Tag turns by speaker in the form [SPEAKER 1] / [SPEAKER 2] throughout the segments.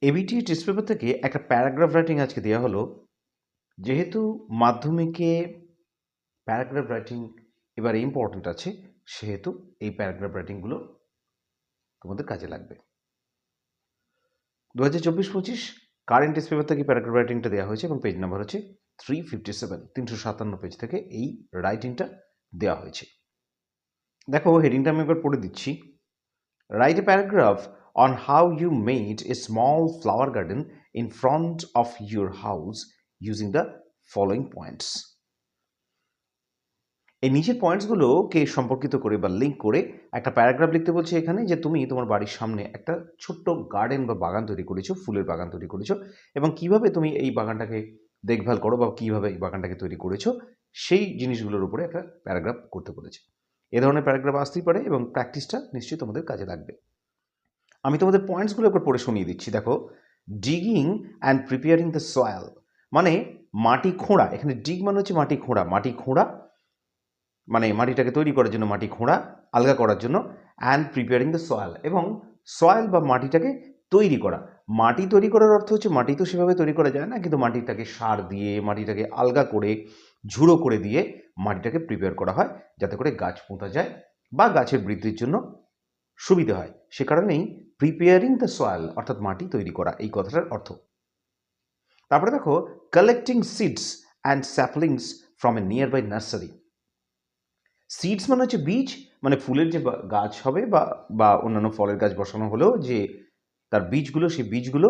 [SPEAKER 1] ABT test paper থেকে একটা paragraph writing আজকে দেওয়া হলো। যেহেতু মাধ্যমিকে প্যারাগ্রাফ রাইটিং এবার ইম্পর্ট্যান্ট আছে, সেহেতু এই প্যারাগ্রাফ রাইটিংগুলো তোমাদের কাজে লাগবে। 2024-25 কারেন্ট টেস্ট পেপার থেকে প্যারাগ্রাফ রাইটিংটা দেওয়া হয়েছে এবং পেজ নাম্বার হচ্ছে 357, 357 পেজ থেকে এই রাইটিংটা দেওয়া হয়েছে। দেখো, হেডিংটা আমি একবার পড়ে দিচ্ছি। Write a paragraph on how you made a small flower garden in front of your house using the following points. এই নিচের পয়েন্টসগুলোকে সম্পর্কিত করে বা লিঙ্ক করে একটা প্যারাগ্রাফ লিখতে বলছে এখানে, যে তুমি তোমার বাড়ির সামনে একটা ছোট্ট গার্ডেন বা বাগান তৈরি করেছো, ফুলের বাগান তৈরি করেছো, এবং কিভাবে তুমি এই বাগানটাকে দেখভাল করো বা কিভাবে এই বাগানটাকে তৈরি করেছো সেই জিনিসগুলোর উপরে একটা প্যারাগ্রাফ করতে বলেছে। এ ধরনের প্যারাগ্রাফ আসতেই পারে এবং প্র্যাকটিসটা নিশ্চয়ই তোমাদের কাজে লাগবে। আমি তোমাদের পয়েন্টসগুলো একবার পড়ে শুনিয়ে দিচ্ছি। দেখো, digging and preparing the soil মানে মাটি খোঁড়া। এখানে ডিগ মানে হচ্ছে মাটি খোঁড়া, মাটি খোঁড়া মানে মাটিটাকে তৈরি করার জন্য, মাটি খোঁড়া আলগা করার জন্য। অ্যান্ড প্রিপেয়ারিং দ্য সয়েল, এবং সয়েল বা মাটিটাকে তৈরি করা। মাটি তৈরি করার অর্থ হচ্ছে মাটি তো সেভাবে তৈরি করা যায় না, কিন্তু মাটিটাকে সার দিয়ে, মাটিটাকে আলগা করে, ঝুড়ো করে দিয়ে মাটিটাকে প্রিপেয়ার করা হয়, যাতে করে গাছ পোঁতা যায় বা গাছের বৃদ্ধির জন্য সুবিধা হয়। সে কারণেই প্রিপেয়ারিং দ্য সয়েল অর্থাৎ মাটি তৈরি করা এই কথাটার অর্থ। তারপরে দেখো, collecting seeds and saplings from a nearby nursery. Seeds মানে হচ্ছে বীজ, মানে ফুলের যে গাছ হবে বা বা অন্যান্য ফলের গাছ বসানো হলেও যে তার বীজগুলো, সেই বীজগুলো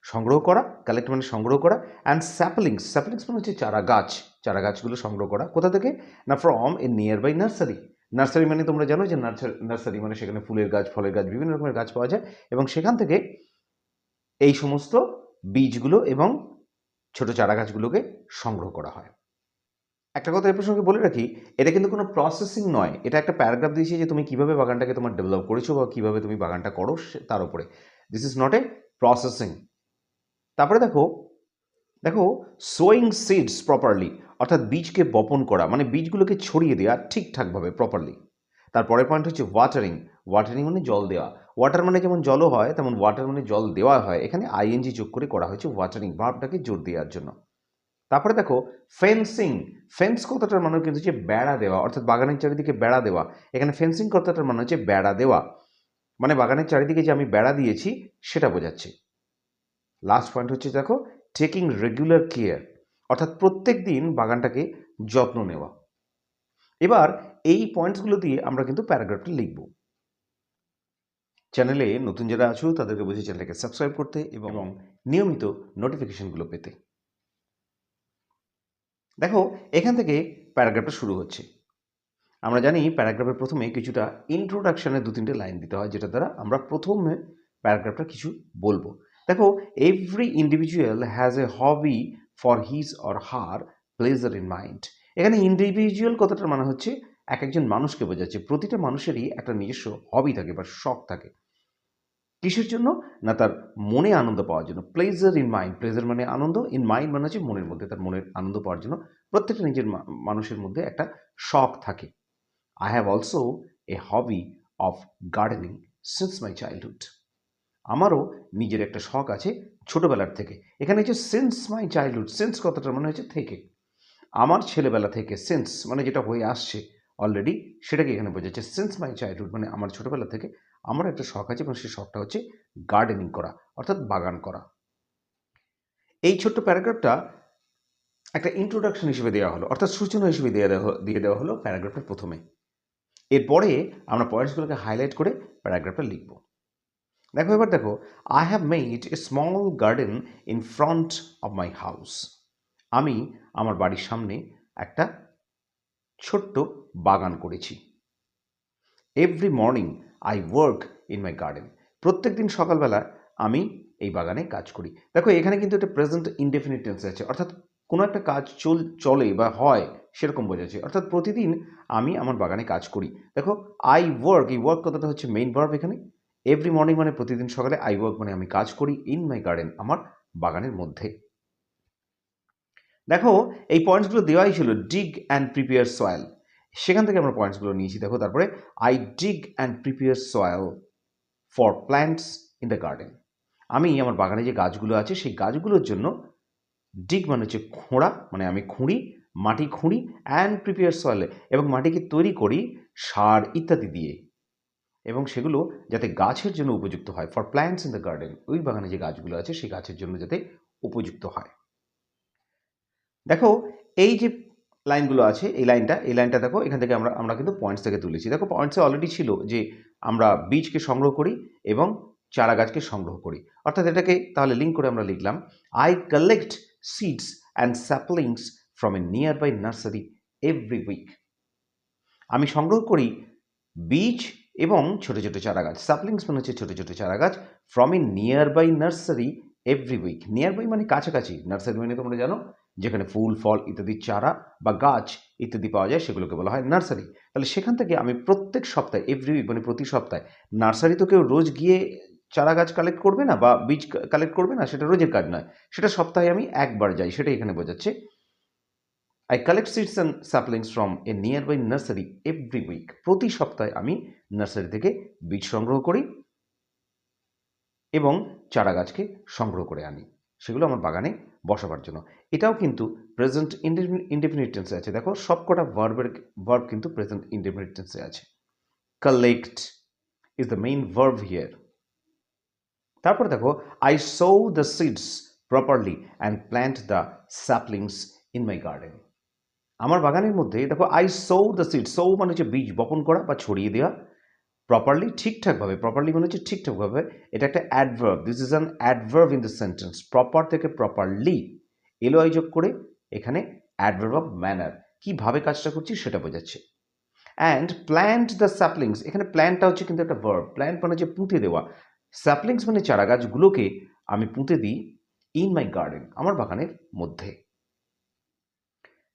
[SPEAKER 1] সংগ্রহ করা। কালেক্ট মানে সংগ্রহ করা। অ্যান্ড স্যাপলিংস, স্যাপলিংস মানে হচ্ছে চারা গাছ, চারা গাছগুলো সংগ্রহ করা। কোথা থেকে না? From a nearby nursery. Nursery মানে তোমরা জানো যে নার্সারি মানে সেখানে ফুলের গাছ, ফলের গাছ, বিভিন্ন রকমের গাছ পাওয়া যায়, এবং সেখান থেকে এই সমস্ত বীজগুলো এবং ছোট চারা গাছগুলোকে সংগ্রহ করা হয়। একটা কথা এই প্রসঙ্গে বলে রাখি, এটা কিন্তু কোনো প্রসেসিং নয়, এটা একটা প্যারাগ্রাফ দিয়েছি যে তুমি কিভাবে বাগানটাকে তোমার ডেভেলপ করেছো বা কিভাবে তুমি বাগানটা করো তার উপরে। This is not a processing. তারপরে দেখো দেখো সোয়িং সিডস প্রপারলি অর্থাৎ বীজকে বপন করা, মানে বীজগুলোকে ছড়িয়ে দেওয়া ঠিকঠাকভাবে, প্রপারলি। তারপরের পয়েন্ট হচ্ছে ওয়াটারিং। ওয়াটারিং মানে জল দেওয়া। ওয়াটার মানে যেমন জলও হয়, তেমন ওয়াটার মানে জল দেওয়া হয়। এখানে আইএনজি যোগ করে করা হয়েছে ওয়াটারিং, ভার্বটাকে জোর দেওয়ার জন্য। তারপরে দেখো ফেন্সিং। ফেন্স কথাটার মানে কিন্তু হচ্ছে বেড়া দেওয়া, অর্থাৎ বাগানের চারিদিকে বেড়া দেওয়া। এখানে ফেন্সিং কথাটার মানে হচ্ছে বেড়া দেওয়া, মানে বাগানের চারিদিকে যে আমি বেড়া দিয়েছি সেটা বোঝাচ্ছে। লাস্ট পয়েন্ট হচ্ছে দেখো, টেকিং রেগুলার কেয়ার অর্থাৎ প্রত্যেক দিন বাগানটাকে যত্ন নেওয়া। এবার এই পয়েন্টসগুলো দিয়ে আমরা কিন্তু প্যারাগ্রাফটা লিখব। চ্যানেলে নতুন যারা আছো তাদেরকে বলছি চ্যানেলটাকে সাবস্ক্রাইব করতে এবং নিয়মিত নোটিফিকেশনগুলো পেতে। দেখো, এখান থেকে প্যারাগ্রাফটা শুরু হচ্ছে। আমরা জানি প্যারাগ্রাফের প্রথমে কিছুটা ইন্ট্রোডাকশনের 2-3টে লাইন দিতে হয়, যেটা দ্বারা আমরা প্রথমে প্যারাগ্রাফটা কিছু বলবো। দেখো, every individual has a hobby for his or her pleasure in mind. এখানে ইন্ডিভিজুয়াল কথাটার মানে হচ্ছে এক একজন মানুষকে বোঝাচ্ছে। প্রতিটা মানুষেরই একটা নিজস্ব হবি থাকে বা শখ থাকে। কিসের জন্য? না তার মনে আনন্দ পাওয়ার জন্য। প্লেজার ইন মাইন্ড, প্লেজার মানে আনন্দ, ইন মাইন্ড মানে হচ্ছে মনের মধ্যে, তার মনের আনন্দ পাওয়ার জন্য প্রত্যেকটা নিজের মানুষের মধ্যে একটা শখ থাকে। I have also a hobby of gardening since my childhood. আমারও নিজের একটা শখ আছে ছোটবেলার থেকে। এখানে হচ্ছে সিন্স মাই চাইল্ডহুড, সিন্স কথাটা মানে হচ্ছে থেকে, আমার ছেলেবেলা থেকে। সিন্স মানে যেটা হয়ে আসছে অলরেডি, সেটাকে এখানে বোঝাচ্ছে। সিন্স মাই চাইল্ডহুড মানে আমার ছোটবেলা থেকে আমার একটা শখ আছে, এবং সেই শখটা হচ্ছে গার্ডেনিং করা অর্থাৎ বাগান করা। এই ছোট্ট প্যারাগ্রাফটা একটা ইন্ট্রোডাকশন হিসেবে দেওয়া হলো, অর্থাৎ সূচনা হিসেবে দিয়ে দেওয়া হলো প্যারাগ্রাফের প্রথমে। এরপরে আমরা পয়েন্টসগুলোকে হাইলাইট করে প্যারাগ্রাফটা লিখব। দেখো, এবার দেখো, I have made a small garden in front of my house. আমি আমার বাড়ির সামনে একটা ছোট্ট বাগান করেছি। Every morning I work in my garden. প্রত্যেক দিন সকালবেলা আমি এই বাগানে কাজ করি। দেখো, এখানে কিন্তু একটা প্রেজেন্ট ইনডেফিনিট টেন্স আছে, অর্থাৎ কোনো একটা কাজ চলে বা হয় সেরকম বোঝাচ্ছে, অর্থাৎ প্রতিদিন আমি আমার বাগানে কাজ করি। দেখো, আই ওয়ার্ক, এই ওয়ার্ক কথাটা হচ্ছে মেইন ভার্ব এখানে। এভরি মর্নিং মানে প্রতিদিন সকালে, আই ওয়ার্ক মানে আমি কাজ করি, ইন মাই গার্ডেন আমার বাগানের মধ্যে। দেখো, এই পয়েন্টসগুলো দেওয়াই ছিল, ডিগ অ্যান্ড প্রিপেয়ার সয়েল, সেখান থেকে আমরা পয়েন্টসগুলো নিয়েছি। দেখো, তারপরে I dig and prepare soil for plants in the garden. আমি আমার বাগানে যে গাছগুলো আছে সেই গাছগুলোর জন্য ডিগ মানে হচ্ছে খোঁড়া, মানে আমি খুঁড়ি, মাটি খুঁড়ি অ্যান্ড প্রিপেয়ার সয়েলে, এবং মাটিকে তৈরি করি সার ইত্যাদি দিয়ে, এবং সেগুলো যাতে গাছের জন্য উপযুক্ত হয়, for plants in the garden, ওই বাগানে যে গাছগুলো আছে সেই গাছের জন্য যাতে উপযুক্ত হয়। দেখো এই যে লাইনগুলো আছে, এই লাইনটা দেখো, এখান থেকে আমরা আমরা কিন্তু পয়েন্টস থেকে তুলেছি। দেখো পয়েন্টসে অলরেডি ছিল যে আমরা বীজকে সংগ্রহ করি এবং চারা গাছকে সংগ্রহ করি, অর্থাৎ এটাকে তাহলে লিঙ্ক করে আমরা লিখলাম, I collect seeds and saplings from a nearby nursery every week. আমি সংগ্রহ করি বীজ এবং ছোট ছোট চারা গাছ, স্যাপলিংস মানে হচ্ছে ছোট ছোট চারা গাছ, from a nearby nursery every week. Nearby মানে কাছাকাছি, নার্সারি মানে তোমরা জানো যেখানে ফুল ফল ইত্যাদি চারা বা গাছ ইত্যাদি পাওয়া যায় সেগুলোকে বলা হয় নার্সারি। তাহলে সেখান থেকে আমি প্রত্যেক সপ্তাহে, এভরি উইক মানে প্রতি সপ্তাহে, নার্সারি তো কেউ রোজ গিয়ে চারা গাছ কালেক্ট করবে না বা বীজ কালেক্ট করবে না, সেটা রোজের কাজ নয়, সেটা সপ্তাহে আমি একবার যাই, সেটাই এখানে বোঝাচ্ছে। I collect seeds and saplings from a nearby nursery every week. প্রতি সপ্তাহে আমি নার্সারি থেকে বীজ সংগ্রহ করি এবং চারা গাছকে সংগ্রহ করে আনি, সেগুলো আমার বাগানে বসাবার জন্য। এটাও কিন্তু প্রেজেন্ট ইনডেফিনিট টেন্সে আছে। দেখো সবকটা ভার্ব কিন্তু প্রেজেন্ট ইনডেফিনিট টেন্সে আছে। Collect is the main verb here. তারপর দেখো, I so the seeds properly and plant the saplings in my garden. আমার বাগানের মধ্যে দেখো, I so the seed, so মানে হচ্ছে বীজ বপন করা বা ছড়িয়ে দেওয়া, প্রপারলি ঠিকঠাকভাবে, প্রপারলি মানে হচ্ছে ঠিকঠাকভাবে, এটা একটা adverb, this is an adverb in the sentence. Proper থেকে প্রপারলি এলওআই যোগ করে এখানে অ্যাডভার্ব অফ ম্যানার, কিভাবে কাজটা করছি সেটা বোঝাচ্ছে। অ্যান্ড প্ল্যান্ট দ্য স্যাপলিংস, এখানে প্ল্যান্টটা হচ্ছে কিন্তু একটা ভার্ব, প্ল্যান্ট মানে হচ্ছে পুঁতে দেওয়া, স্যাপলিংস মানে চারা গাছগুলোকে আমি পুঁতে দিই ইন মাই গার্ডেন, আমার বাগানের মধ্যে।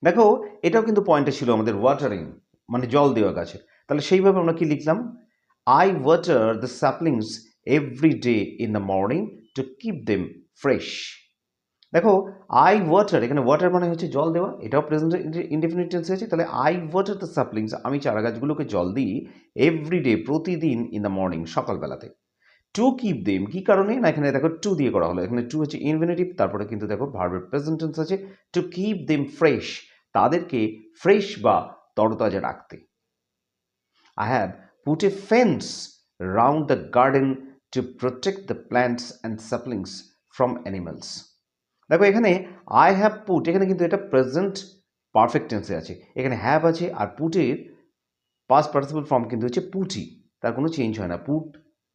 [SPEAKER 1] দেখো এটাও কিন্তু পয়েন্টে ছিল আমাদের, ওয়াটারিং মানে জল দেওয়া গাছে, তাহলে সেইভাবে আমরা কি লিখলাম, I water the saplings every day in the morning to keep them fresh. দেখো আই ওয়াটার, এখানে ওয়াটার মানে হচ্ছে জল দেওয়া, এটাও প্রেজেন্ট ইনডেফিনিট টেন্সে আছে। তাহলে আই ওয়াটার দ্য স্যাপলিংস, আমি চারা গাছগুলোকে জল দিই এভরি ডে, প্রতিদিন, ইন দ্য মর্নিং, সকালবেলাতে। টু কিপ দেম, কি কারণে না, এখানে দেখো টু দিয়ে করা হলো, এখানে টু হচ্ছে ইনফিনিটিভ, তারপরে কিন্তু দেখো ভার্বের প্রেজেন্ট টেন্স আছে, টু কিপ দেম ফ্রেশ, তাদেরকে ফ্রেশ বা তরতাজা রাখতে। I have put a fence round the garden to protect the plants and saplings from animals. দেখো এখানে আই হ্যাভ পুট, এখানে কিন্তু এটা প্রেজেন্ট পারফেক্ট টেন্সে আছে, এখানে হ্যাভ আছে, আর পুটের পাস্ট পার্টিসিপল ফর্ম কিন্তু হচ্ছে পুটি, তার কোনো চেঞ্জ হয় না। পুট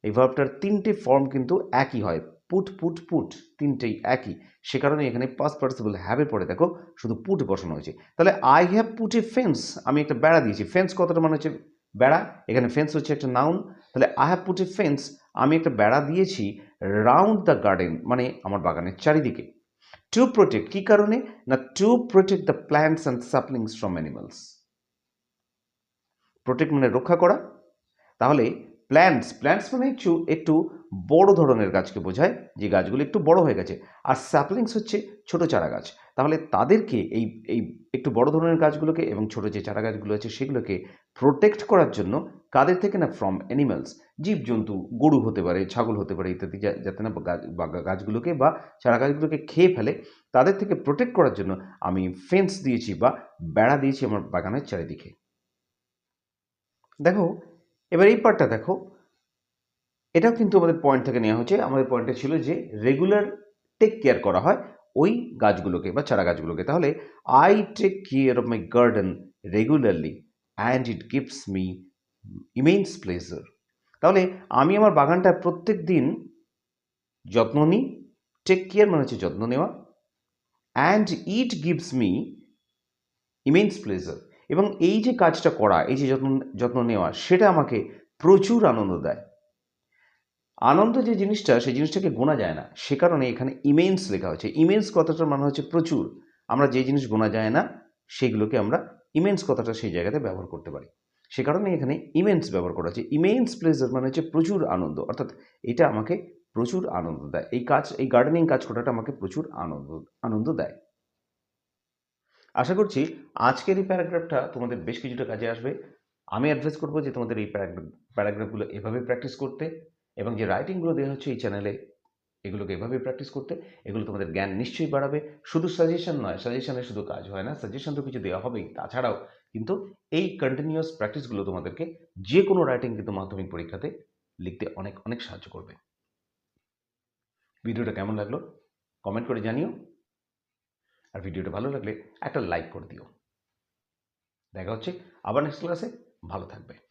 [SPEAKER 1] এই ভার্বটার তিনটে ফর্ম কিন্তু একই হয়, পুট পুট পুট, তিনটেই একই, সে কারণে এখানে পাস্ট পার্টিসিপল হ্যাভের পরে দেখো শুধু পুট বসানো হয়েছে। তাহলে I have put a fence, আমি একটা বেড়া দিয়েছি, ফেন্স কতটা মানে হচ্ছে বেড়া, এখানে ফেন্স হচ্ছে একটা নাউন, তাহলে I have put a fence, আমি একটা বেড়া দিয়েছি, রাউন্ড দ্য গার্ডেন মানে আমার বাগানের চারিদিকে। টু প্রোটেক্ট, কি কারণে না, to protect the plants and saplings from animals. Protect মানে রক্ষা করা, তাহলে প্ল্যান্টস, প্ল্যান্টস মানে একটু বড় ধরনের গাছকে বোঝায়, যে গাছগুলো একটু বড় হয়ে গেছে, আর স্যাপলিংস হচ্ছে ছোট চারা গাছ, তাহলে তাদেরকে এই এই একটু বড় ধরনের গাছগুলোকে এবং ছোট যে চারা গাছগুলো আছে সেগুলোকে প্রোটেক্ট করার জন্য, কাদের থেকে না, ফ্রম অ্যানিমালস, জীবজন্তু, গরু হতে পারে, ছাগল হতে পারে ইত্যাদি, যাতে না গাছগুলোকে বা চারা গাছগুলোকে খেয়ে ফেলে, তাদের থেকে প্রোটেক্ট করার জন্য আমি ফেন্স দিয়েছি বা বেড়া দিয়েছি আমার বাগানের চারিদিকে। দেখো এবার এই পার্টটা দেখো, এটাও কিন্তু আমাদের পয়েন্ট থেকে নেওয়া হচ্ছে। আমাদের পয়েন্টে ছিল যে রেগুলার টেক কেয়ার করা হয় ওই গাছগুলোকে বা চারা গাছগুলোকে, তাহলে I take care of my garden regularly and it gives me immense pleasure. তাহলে আমি আমার বাগানটার প্রত্যেক দিন যত্ন নিই, টেক কেয়ার মানে হচ্ছে যত্ন নেওয়া, and it gives me immense pleasure, এবং এই যে কাজটা করা, এই যে যত্ন নেওয়া, সেটা আমাকে প্রচুর আনন্দ দেয়। আনন্দ যে জিনিসটা, সেই জিনিসটাকে গোনা যায় না, সে কারণে এখানে ইমেন্স লেখা হয়েছে। ইমেন্স কথাটার মানে হচ্ছে প্রচুর, আমরা যে জিনিস গোনা যায় না সেগুলোকে আমরা ইমেন্স কথাটা সেই জায়গাতে ব্যবহার করতে পারি, সে কারণে এখানে ইমেন্স ব্যবহার করা হচ্ছে। ইমেন্স প্লেজার মানে হচ্ছে প্রচুর আনন্দ, অর্থাৎ এটা আমাকে প্রচুর আনন্দ দেয়, এই গার্ডেনিং কাজ করাটা আমাকে প্রচুর আনন্দ দেয়। আশা করছি আজকের এই প্যারাগ্রাফটা তোমাদের বেশ কিছুটা কাজে আসবে। আমি অ্যাডভাইস করবো যে তোমাদের এই প্যারাগ্রাফগুলো এভাবে প্র্যাকটিস করতে, এবং যে রাইটিংগুলো দেওয়া হচ্ছে এই চ্যানেলে এগুলোকে এভাবে প্র্যাকটিস করতে। এগুলো তোমাদের জ্ঞান নিশ্চয়ই বাড়াবে। শুধু সাজেশন নয়, সাজেশনে শুধু কাজ হয় না, সাজেশন তো কিছু দেওয়া হবেই, তাছাড়াও কিন্তু এই কন্টিনিউয়াস প্র্যাকটিসগুলো তোমাদেরকে যে কোনো রাইটিং কিন্তু মাধ্যমিক পরীক্ষাতে লিখতে অনেক অনেক সাহায্য করবে। ভিডিওটা কেমন লাগলো কমেন্ট করে জানিও, আর ভিডিওটা ভালো লাগলে একটা লাইক করে দিও। দেখা হচ্ছে আবার নেক্সট ক্লাসে। ভালো থাকবে।